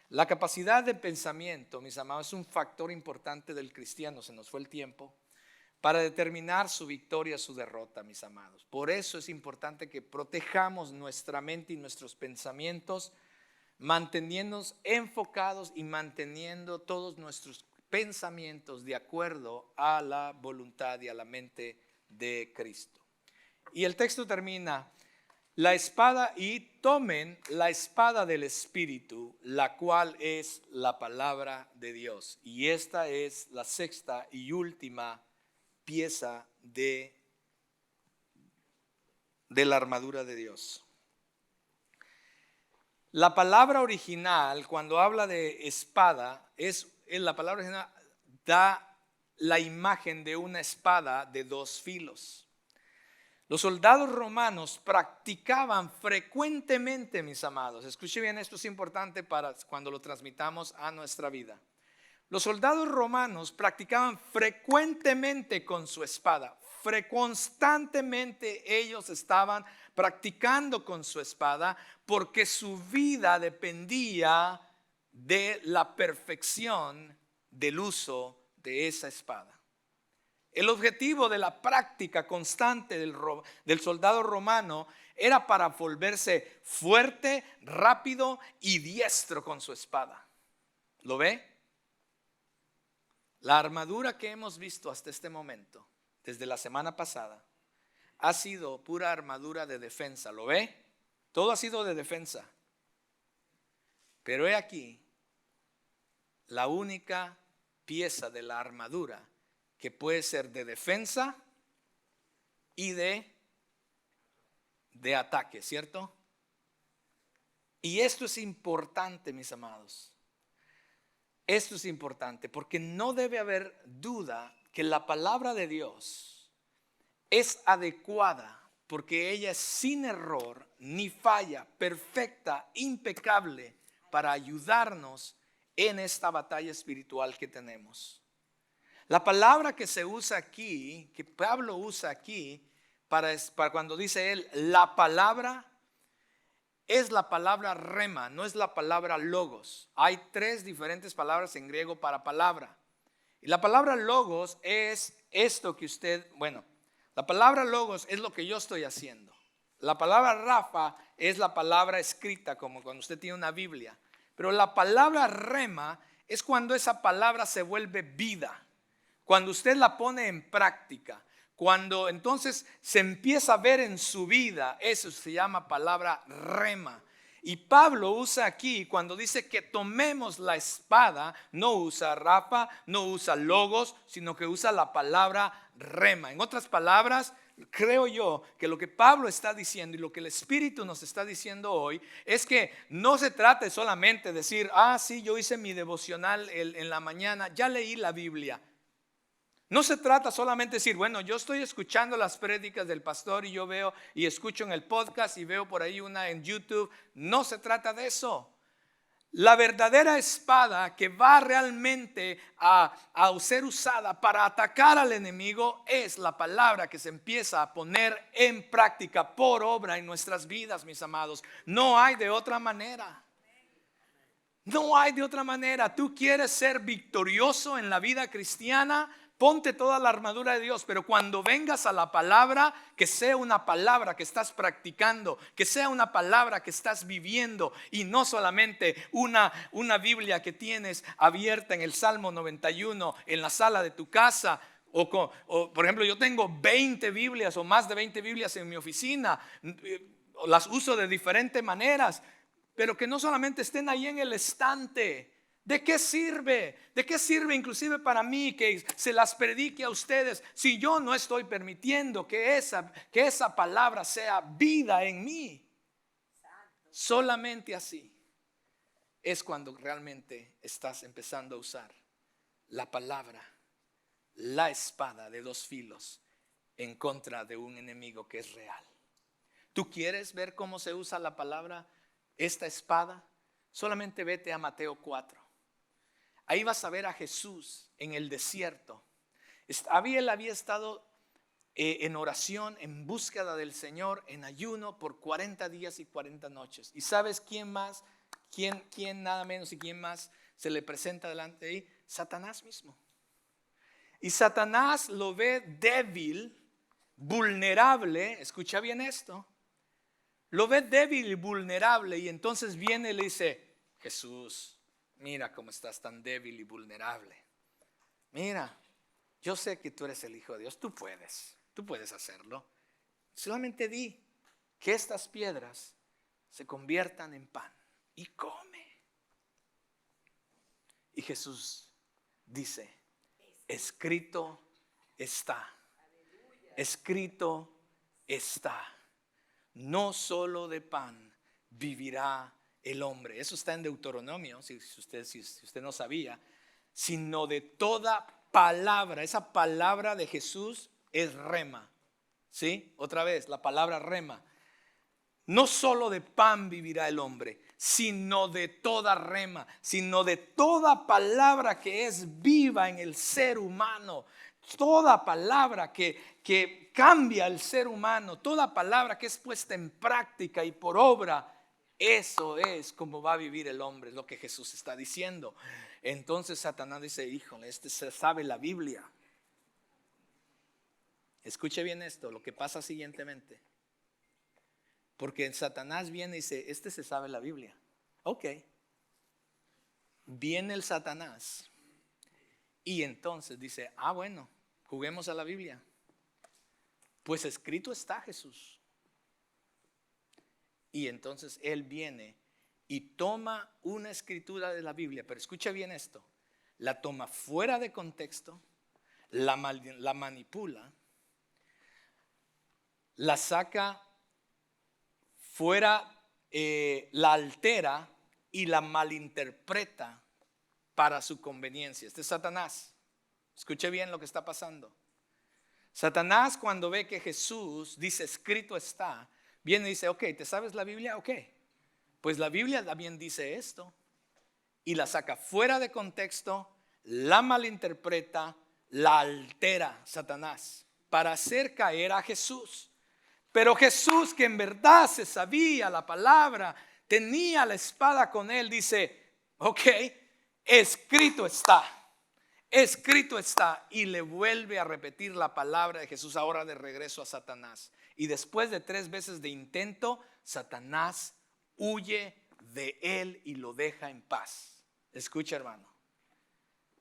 Speaker 1: la capacidad de pensamiento, mis amados, es un factor importante del cristiano. Se nos fue el tiempo para determinar su victoria, su derrota, mis amados. Por eso es importante que protejamos nuestra mente y nuestros pensamientos, manteniéndonos enfocados y manteniendo todos nuestros pensamientos de acuerdo a la voluntad y a la mente de Cristo. Y el texto termina, la espada, y tomen la espada del Espíritu, la cual es la palabra de Dios. Y esta es la sexta y última pieza de la armadura de Dios. La palabra original, cuando habla de espada, la palabra original da la imagen de una espada de dos filos. Los soldados romanos practicaban frecuentemente, mis amados, escuche bien, esto es importante para cuando lo transmitamos a nuestra vida. Los soldados romanos practicaban frecuentemente con su espada. Constantemente ellos estaban practicando con su espada porque su vida dependía de la perfección del uso de esa espada. El objetivo de la práctica constante del soldado romano era para volverse fuerte, rápido y diestro con su espada. ¿Lo ve? La armadura que hemos visto hasta este momento, desde la semana pasada, ha sido pura armadura de defensa. ¿Lo ve? Todo ha sido de defensa. Pero he aquí la única pieza de la armadura que puede ser de defensa y de ataque, ¿cierto? Y esto es importante, mis amados. Esto es importante porque no debe haber duda que la palabra de Dios es adecuada, porque ella es sin error ni falla, perfecta, impecable, para ayudarnos en esta batalla espiritual que tenemos. La palabra que se usa aquí, que Pablo usa aquí, para cuando dice él, la palabra, es la palabra rema, no es la palabra logos. Hay 3 diferentes palabras en griego para palabra. Y la palabra logos es esto que la palabra logos es lo que yo estoy haciendo. La palabra rafa es la palabra escrita, como cuando usted tiene una Biblia. Pero la palabra rema es cuando esa palabra se vuelve vida, cuando usted la pone en práctica, cuando entonces se empieza a ver en su vida. Eso se llama palabra rema. Y Pablo usa aquí, cuando dice que tomemos la espada, no usa rafa, no usa logos, sino que usa la palabra rema. En otras palabras, creo yo que lo que Pablo está diciendo y lo que el Espíritu nos está diciendo hoy es que no se trate solamente de decir, sí, yo hice mi devocional en la mañana, ya leí la Biblia. No se trata solamente de decir, bueno, yo estoy escuchando las prédicas del pastor y yo veo y escucho en el podcast y veo por ahí una en YouTube. No se trata de eso. La verdadera espada que va realmente a ser usada para atacar al enemigo es la palabra que se empieza a poner en práctica por obra en nuestras vidas, mis amados. No hay de otra manera. No hay de otra manera. Tú quieres ser victorioso en la vida cristiana, ponte toda la armadura de Dios, pero cuando vengas a la palabra, que sea una palabra que estás practicando, que sea una palabra que estás viviendo y no solamente una Biblia que tienes abierta en el Salmo 91 en la sala de tu casa. O por ejemplo, yo tengo 20 Biblias o más de 20 Biblias en mi oficina, las uso de diferentes maneras, pero que no solamente estén ahí en el estante. ¿De qué sirve? ¿De qué sirve inclusive para mí que se las predique a ustedes si yo no estoy permitiendo que esa palabra sea vida en mí? Solamente así es cuando realmente estás empezando a usar la palabra, la espada de 2 filos en contra de un enemigo que es real. ¿Tú quieres ver cómo se usa la palabra, esta espada? Solamente vete a Mateo 4. Ahí vas a ver a Jesús en el desierto. Él había estado en oración, en búsqueda del Señor, en ayuno por 40 días y 40 noches. ¿Y sabes quién más? ¿Quién nada menos y quién más se le presenta delante de ahí? Satanás mismo. Y Satanás lo ve débil, vulnerable. Escucha bien esto. Lo ve débil y vulnerable, y entonces viene y le dice: Jesús, mira cómo estás tan débil y vulnerable. Mira, yo sé que tú eres el Hijo de Dios, tú puedes hacerlo. Solamente di que estas piedras se conviertan en pan y come. Y Jesús dice: escrito está, escrito está. No solo de pan vivirá el hombre. Eso está en Deuteronomio, si usted no sabía, sino de toda palabra. Esa palabra de Jesús es rema. ¿Sí? Otra vez, la palabra rema. No solo de pan vivirá el hombre, sino de toda rema, sino de toda palabra que es viva en el ser humano. Toda palabra que cambia al ser humano, toda palabra que es puesta en práctica y por obra, eso es como va a vivir el hombre, es lo que Jesús está diciendo. Entonces Satanás dice: híjole, este se sabe la Biblia. Escuche bien esto, lo que pasa siguientemente. Porque Satanás viene y dice: este se sabe la Biblia. Ok. Viene el Satanás y entonces dice: bueno, juguemos a la Biblia. Pues escrito está, Jesús. Y entonces él viene y toma una escritura de la Biblia, pero escucha bien esto, la toma fuera de contexto, la manipula, la saca fuera, la altera y la malinterpreta para su conveniencia. Este es Satanás. Escuche bien lo que está pasando. Satanás, cuando ve que Jesús dice escrito está, viene y dice: ok, ¿te sabes la Biblia? Ok, pues la Biblia también dice esto. y la saca fuera de contexto, la malinterpreta, la altera Satanás para hacer caer a Jesús. Pero Jesús, que en verdad se sabía la palabra, tenía la espada con él, dice: ok, escrito está, escrito está. Y le vuelve a repetir la palabra de Jesús, ahora de regreso a Satanás. Y después de 3 veces de intento, Satanás huye de él y lo deja en paz. Escucha, hermano,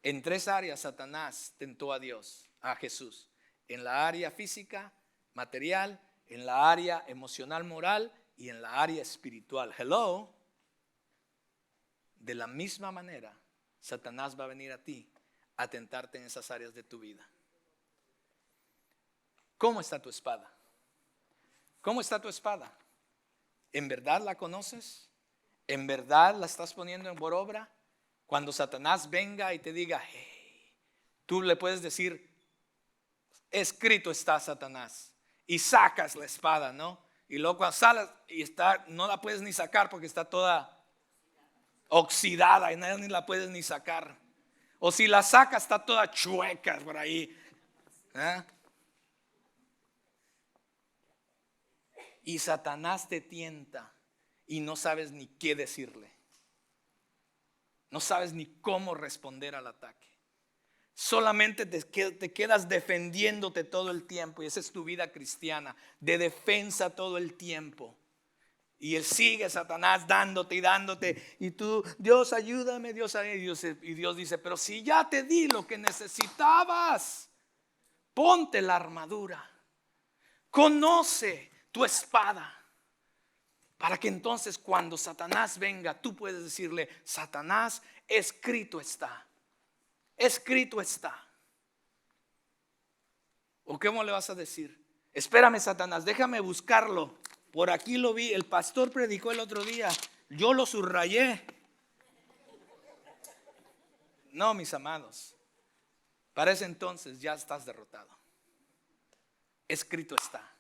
Speaker 1: en 3 áreas Satanás tentó a Dios, a Jesús: en la área física, material, en la área emocional, moral, y en la área espiritual. Hello. De la misma manera, Satanás va a venir a ti a tentarte en esas áreas de tu vida. ¿Cómo está tu espada? ¿Cómo está tu espada? ¿En verdad la conoces? ¿En verdad la estás poniendo por obra? Cuando Satanás venga y te diga: hey, tú le puedes decir: escrito está, Satanás. Y sacas la espada, ¿no? Y luego cuando sales y está, no la puedes ni sacar porque está toda oxidada y ni la puedes ni sacar. O si la sacas, está toda chueca por ahí. ¿Eh? Y Satanás te tienta y no sabes ni qué decirle. No sabes ni cómo responder al ataque. Solamente te quedas defendiéndote todo el tiempo. Y esa es tu vida cristiana, de defensa todo el tiempo. Y él sigue, Satanás, dándote y dándote. Y tú: Dios, ayúdame, Dios, ayúdame. Y Dios dice: pero si ya te di lo que necesitabas, ponte la armadura. Conoce tu espada. Para que entonces cuando Satanás venga, tú puedes decirle: Satanás, escrito está. Escrito está. ¿O cómo le vas a decir? Espérame, Satanás, déjame buscarlo. Por aquí lo vi, el pastor predicó el otro día, yo lo subrayé. No, mis amados, para ese entonces ya estás derrotado. Escrito está,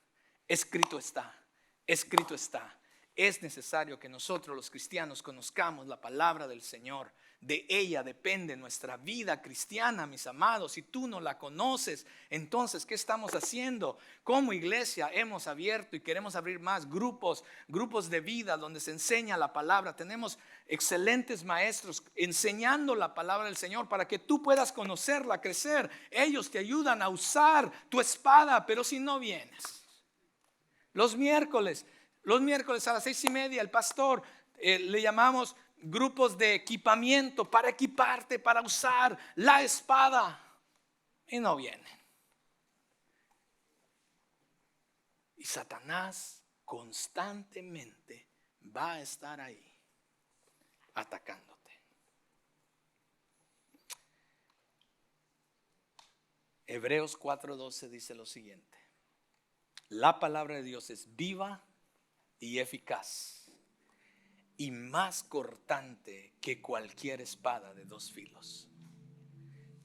Speaker 1: escrito está, escrito está. Es necesario que nosotros los cristianos conozcamos la palabra del Señor. De ella depende nuestra vida cristiana, mis amados. Si tú no la conoces, entonces ¿qué estamos haciendo? Como iglesia hemos abierto y queremos abrir más grupos de vida donde se enseña la palabra. Tenemos excelentes maestros enseñando la palabra del Señor para que tú puedas conocerla, crecer. Ellos te ayudan a usar tu espada. Pero si no vienes los miércoles a las 6:30, el pastor le llamamos grupos de equipamiento para equiparte, para usar la espada, y no vienen. Y Satanás constantemente va a estar ahí atacándote. Hebreos 4:12 dice lo siguiente: la palabra de Dios es viva y eficaz y más cortante que cualquier espada de 2 filos.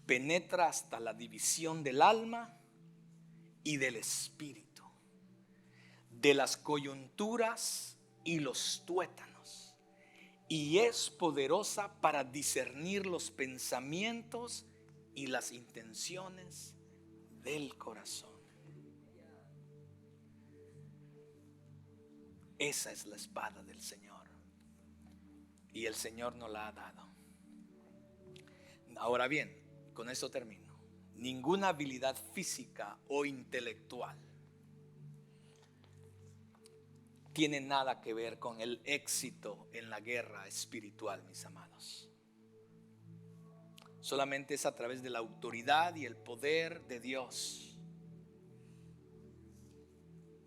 Speaker 1: Penetra hasta la división del alma y del espíritu, de las coyunturas y los tuétanos, y es poderosa para discernir los pensamientos y las intenciones del corazón. Esa es la espada del Señor, y el Señor nos la ha dado. Ahora bien, con esto termino. Ninguna habilidad física o intelectual tiene nada que ver con el éxito en la guerra espiritual, mis amados. Solamente es a través de la autoridad y el poder de Dios.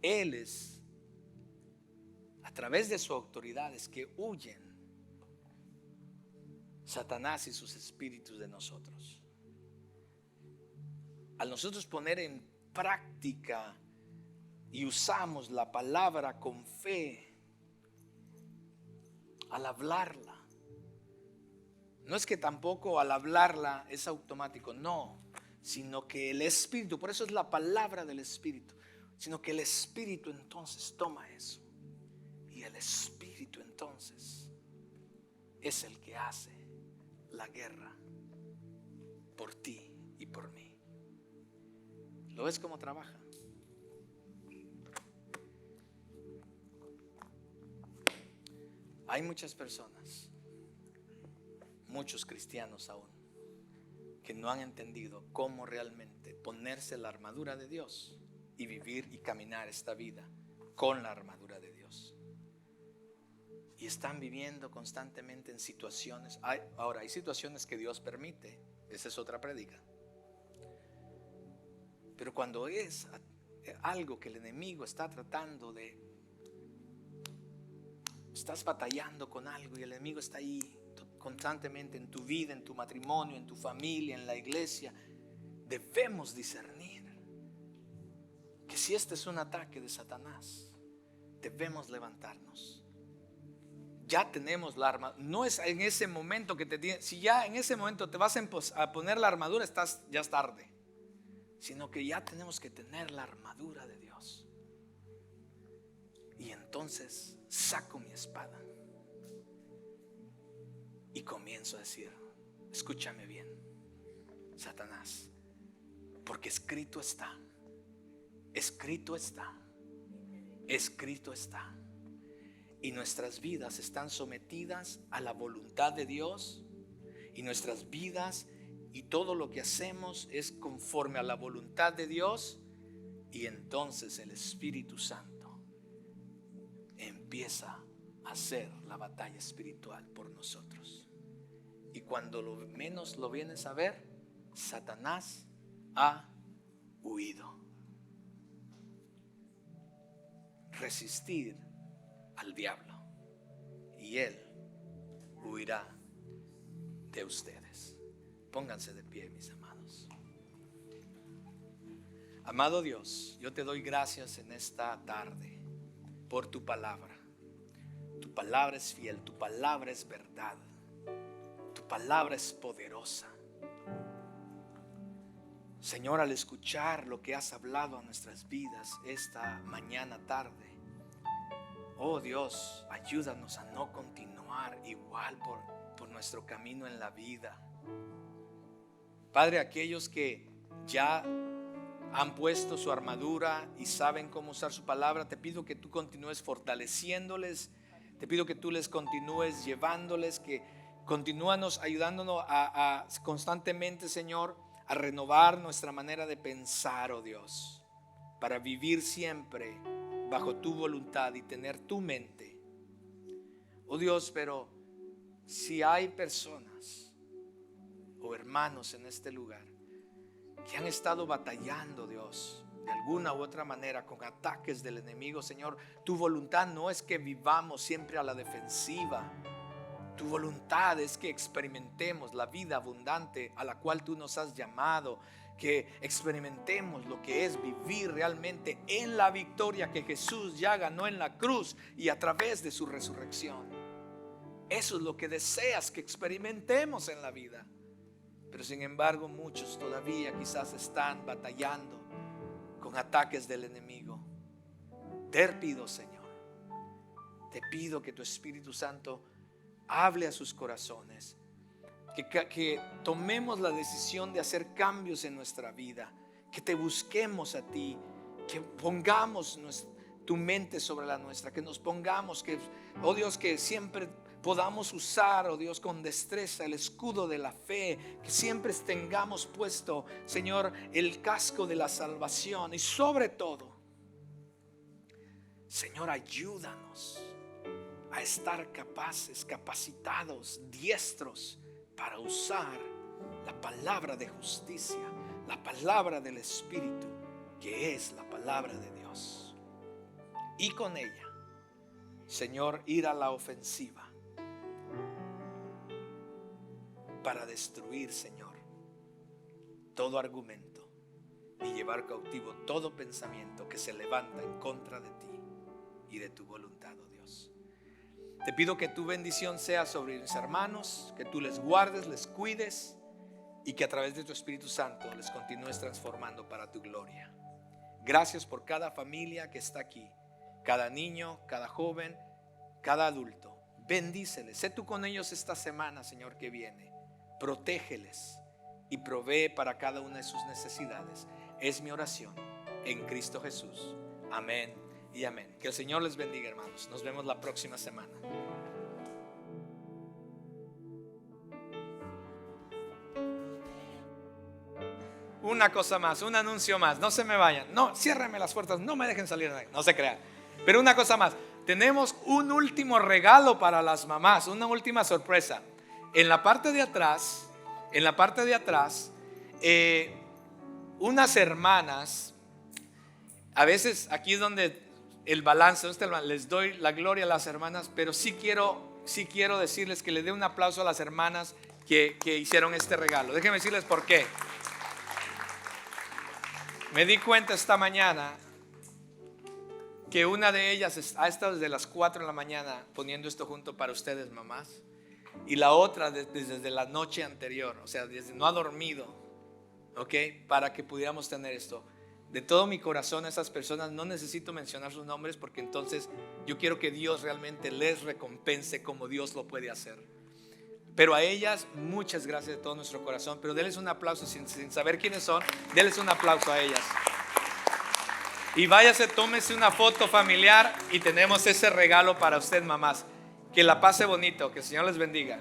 Speaker 1: Él es a través de su autoridad es que huyen Satanás y sus espíritus de nosotros. Al nosotros poner en práctica y usamos la palabra con fe, al hablarla, no es que tampoco al hablarla es automático, no, sino que el Espíritu, por eso es la palabra del Espíritu, sino que el Espíritu entonces toma eso, y el Espíritu entonces es el que hace la guerra por ti y por mí. ¿Lo ves cómo trabaja? Hay muchas personas, muchos cristianos aún, que no han entendido cómo realmente ponerse la armadura de Dios y vivir y caminar esta vida con la armadura de Dios. Y están viviendo constantemente en situaciones. Ahora, hay situaciones que Dios permite. Esa es otra prédica. Pero cuando es algo que el enemigo está tratando de... Estás batallando con algo y el enemigo está ahí constantemente en tu vida, en tu matrimonio, en tu familia, en la iglesia. Debemos discernir que si este es un ataque de Satanás, debemos levantarnos. Ya tenemos la armadura. No es en ese momento que te tienes. Si ya en ese momento te vas a poner la armadura, ya es tarde. Sino que ya tenemos que tener la armadura de Dios. Y entonces saco mi espada y comienzo a decir: escúchame bien, Satanás, porque escrito está, escrito está, escrito está. Y nuestras vidas están sometidas a la voluntad de Dios. Y nuestras vidas y todo lo que hacemos es conforme a la voluntad de Dios. Y entonces el Espíritu Santo empieza a hacer la batalla espiritual por nosotros. Y cuando lo menos lo vienes a ver, Satanás ha huido. Resistir al diablo y él huirá de ustedes. Pónganse de pie, mis amados. Amado Dios, yo te doy gracias en esta tarde por tu palabra. Tu palabra es fiel, tu palabra es verdad, tu palabra es poderosa. Señor, al escuchar lo que has hablado a nuestras vidas esta mañana tarde, oh Dios, ayúdanos a no continuar igual por nuestro camino en la vida. Padre, aquellos que ya han puesto su armadura y saben cómo usar su palabra, te pido que tú continúes fortaleciéndoles. Te pido que tú les continúes llevándoles, que continúanos ayudándonos a constantemente, Señor, a renovar nuestra manera de pensar, oh Dios, para vivir siempre bajo tu voluntad y tener tu mente. Oh Dios, pero si hay personas o hermanos en este lugar que han estado batallando, Dios, de alguna u otra manera con ataques del enemigo, Señor, tu voluntad no es que vivamos siempre a la defensiva. Tu voluntad es que experimentemos la vida abundante a la cual tú nos has llamado, que experimentemos lo que es vivir realmente en la victoria que Jesús ya ganó en la cruz y a través de su resurrección. Eso es lo que deseas que experimentemos en la vida. Pero sin embargo, muchos todavía quizás están batallando con ataques del enemigo. Te pido, Señor, te pido que tu Espíritu Santo hable a sus corazones, que tomemos la decisión de hacer cambios en nuestra vida, que te busquemos a ti, que pongamos tu mente sobre la nuestra, que nos pongamos, que, oh Dios, que siempre podamos usar, oh Dios, con destreza el escudo de la fe, que siempre tengamos puesto, Señor, el casco de la salvación y sobre todo, Señor, ayúdanos a estar capaces, capacitados, diestros para usar la palabra de justicia, la palabra del Espíritu, que es la palabra de Dios. Y con ella, Señor, ir a la ofensiva para destruir, Señor, todo argumento y llevar cautivo todo pensamiento que se levanta en contra de ti y de tu voluntad, oh Dios. Te pido que tu bendición sea sobre mis hermanos, que tú les guardes, les cuides y que a través de tu Espíritu Santo les continúes transformando para tu gloria. Gracias por cada familia que está aquí, cada niño, cada joven, cada adulto. Bendíceles, sé tú con ellos esta semana, Señor, que viene. protégeles y provee para cada una de sus necesidades. Es mi oración en Cristo Jesús. Amén y amén. Que el Señor les bendiga, hermanos. Nos vemos la próxima semana. Una cosa más, un anuncio más. No se me vayan. No, ciérrenme las puertas. No me dejen salir. No se crean. Pero una cosa más. Tenemos un último regalo para las mamás. Una última sorpresa. En la parte de atrás, unas hermanas, a veces aquí es donde el balance, les doy la gloria a las hermanas, pero sí quiero decirles que les dé un aplauso a las hermanas que hicieron este regalo. Déjenme decirles por qué. Me di cuenta esta mañana que una de ellas ha estado desde las 4 de la mañana poniendo esto junto para ustedes, mamás, y la otra desde la noche anterior, o sea, no ha dormido, ¿ok? Para que pudiéramos tener esto. De todo mi corazón a esas personas, no necesito mencionar sus nombres, porque entonces yo quiero que Dios realmente les recompense como Dios lo puede hacer. Pero a ellas, muchas gracias de todo nuestro corazón. Pero denles un aplauso sin saber quiénes son. Denles un aplauso a ellas. Y váyase, tómese una foto familiar y tenemos ese regalo para usted, mamás. Que la pase bonito, que el Señor les bendiga.